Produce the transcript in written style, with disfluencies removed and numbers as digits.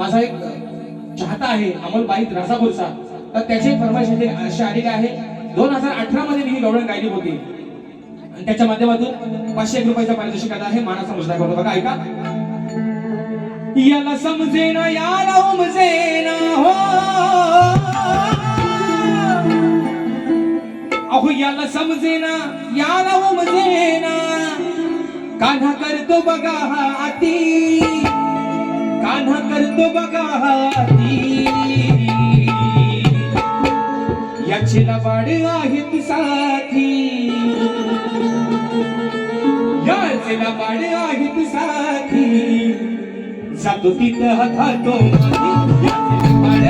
माझा एक चाहता आहे अमोल बाईत राजापूरचा, तर त्याची फरमाईश अशी आलेली आहे. 2018 मध्ये मी ही गवळण गायली होती आणि त्याच्या माध्यमातून 501 रुपयाचा पारितोषिक आहे. मानाचा मुजरा करतो बघा, ऐका. याला समजेना याला उमजेना हो, अहो याला समजेना याला उमजेना, कान्हा करतो बघा हाती, कान्हा करतो बघा हाती, याची लबाड आहेत साथी, याची लबाड आहेत साथी, जातो तिथं हातो माझी, याची लबाड